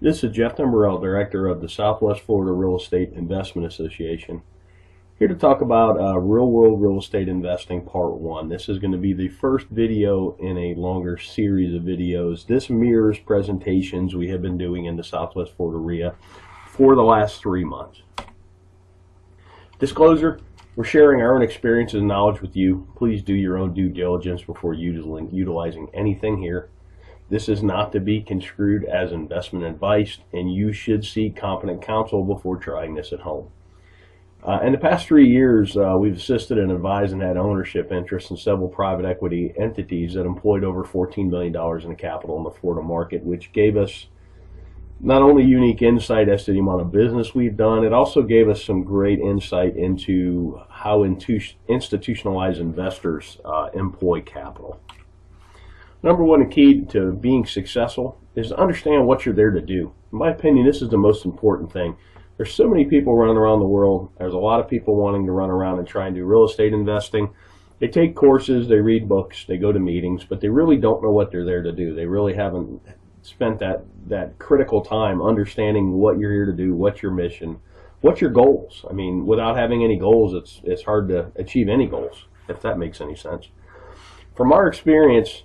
This is Jeff Timberell, Director of the Southwest Florida Real Estate Investment Association, here to talk about real-world real estate investing Part 1. This is going to be the first video in a longer series of videos. This mirrors presentations we have been doing in the Southwest Florida REIA for the last 3 months. Disclosure, we're sharing our own experiences and knowledge with you. Please do your own due diligence before utilizing anything here. This is not to be construed as investment advice, and you should seek competent counsel before trying this at home. In the past 3 years, we've assisted and advised and had ownership interests in several private equity entities that employed over $14 million in capital in the Florida market, which gave us not only unique insight as to the amount of business we've done, it also gave us some great insight into how institutionalized investors employ capital. Number one key to being successful is to understand what you're there to do. In my opinion, this is the most important thing. There's so many people running around the world. There's a lot of people wanting to run around and try and do real estate investing. They take courses, they read books, they go to meetings, but they really don't know what they're there to do. They really haven't spent that critical time understanding what you're here to do, what's your mission, what's your goals. I mean, without having any goals, it's hard to achieve any goals, if that makes any sense. From our experience,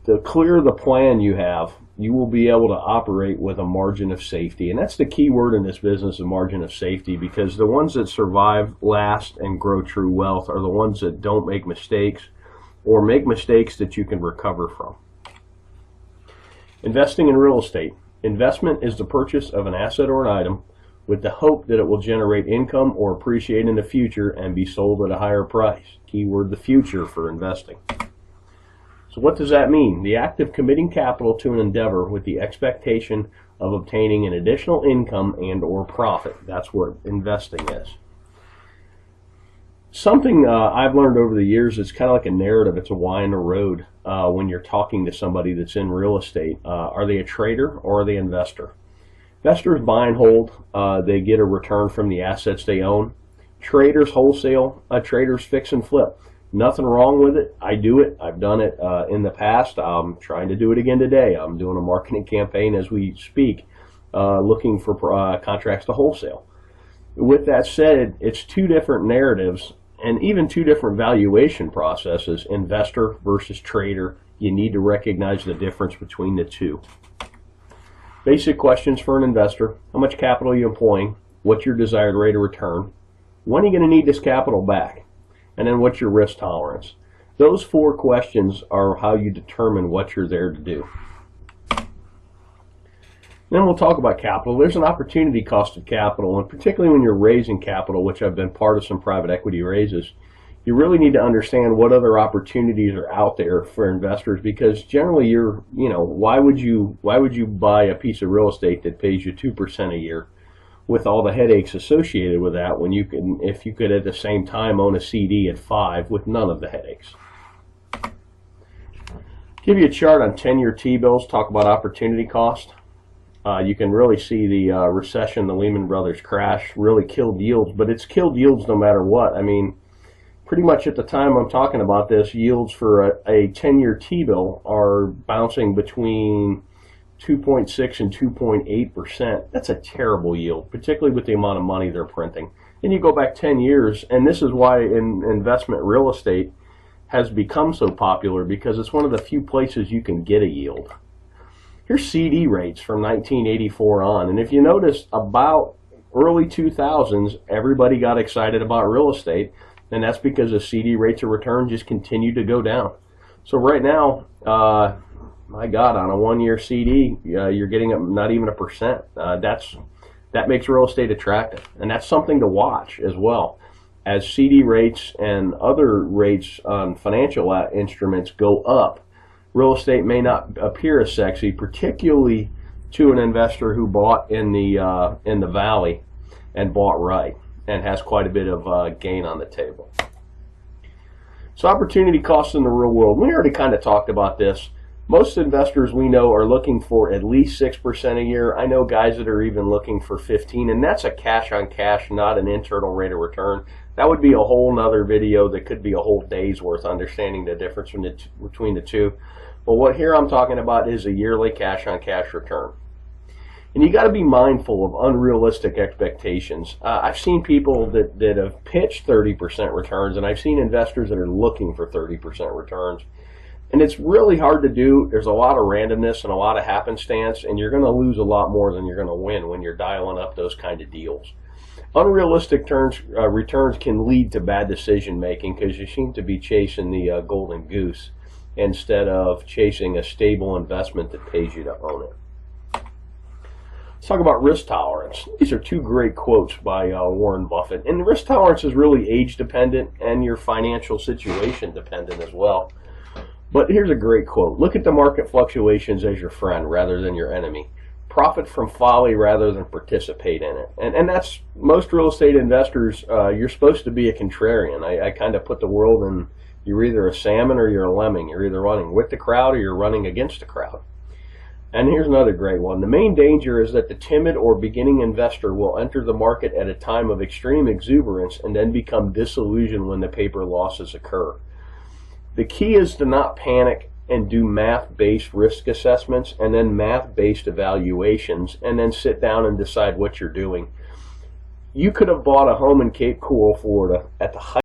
the clearer the plan you have, you will be able to operate with a margin of safety. And that's the key word in this business, a margin of safety, because the ones that survive, last, and grow true wealth are the ones that don't make mistakes or make mistakes that you can recover from. Investing in real estate. Investment is the purchase of an asset or an item with the hope that it will generate income or appreciate in the future and be sold at a higher price. Keyword, the future for investing. So what does that mean? The act of committing capital to an endeavor with the expectation of obtaining an additional income and or profit. That's what investing is. Something I've learned over the years, it's kind of like a narrative. It's a why in the road when you're talking to somebody that's in real estate. Are they a trader or are they an investor? Investors buy and hold. They get a return from the assets they own. Traders wholesale. Traders fix and flip. Nothing wrong with it. I do it. I've done it in the past. I'm trying to do it again today. I'm doing a marketing campaign as we speak, looking for contracts to wholesale. With that said, it's two different narratives and even two different valuation processes, investor versus trader. You need to recognize the difference between the two. Basic questions for an investor. How much capital are you employing? What's your desired rate of return? When are you going to need this capital back? And then what's your risk tolerance? Those four questions are how you determine what you're there to do. Then we'll talk about capital. There's an opportunity cost of capital, and particularly when you're raising capital, which I've been part of some private equity raises, you really need to understand what other opportunities are out there for investors, because generally why would you buy a piece of real estate that pays you 2% a year with all the headaches associated with that, when you can, if you could at the same time own a CD at 5 with none of the headaches. Give you a chart on 10-year T-bills, talk about opportunity cost. You can really see the recession, the Lehman Brothers crash really killed yields, but it's killed yields no matter what. I mean, pretty much at the time I'm talking about this, yields for a 10-year T-bill are bouncing between 2.6 and 2.8%. That's a terrible yield, particularly with the amount of money they're printing. And you go back 10 years, and this is why investment real estate has become so popular, because it's one of the few places you can get a yield. Here's CD rates from 1984 on, and if you notice, about early 2000s, everybody got excited about real estate, and that's because the CD rates of return just continued to go down. So right now, my God, on a 1-year CD, you're getting not even 1%. That makes real estate attractive, and that's something to watch as well. As CD rates and other rates on financial instruments go up, real estate may not appear as sexy, particularly to an investor who bought in the valley and bought right and has quite a bit of gain on the table. So opportunity costs in the real world. We already kind of talked about this. Most investors we know are looking for at least 6% a year. I know guys that are even looking for 15%, and that's a cash on cash, not an internal rate of return. That would be a whole nother video that could be a whole day's worth, understanding the difference between the two. But what here I'm talking about is a yearly cash on cash return. And you got to be mindful of unrealistic expectations. I've seen people that have pitched 30% returns, and I've seen investors that are looking for 30% returns. And it's really hard to do. There's a lot of randomness and a lot of happenstance, and you're going to lose a lot more than you're going to win when you're dialing up those kind of deals. Unrealistic returns can lead to bad decision making because you seem to be chasing the golden goose instead of chasing a stable investment that pays you to own it. Let's talk about risk tolerance. These are two great quotes by Warren Buffett. And risk tolerance is really age dependent and your financial situation dependent as well. But here's a great quote. Look at the market fluctuations as your friend rather than your enemy. Profit from folly rather than participate in it. And that's most real estate investors. You're supposed to be a contrarian. I kind of put the world in, you're either a salmon or you're a lemming. You're either running with the crowd or you're running against the crowd. And here's another great one. The main danger is that the timid or beginning investor will enter the market at a time of extreme exuberance and then become disillusioned when the paper losses occur. The key is to not panic and do math-based risk assessments and then math-based evaluations and then sit down and decide what you're doing. You could have bought a home in Cape Coral, Florida at the height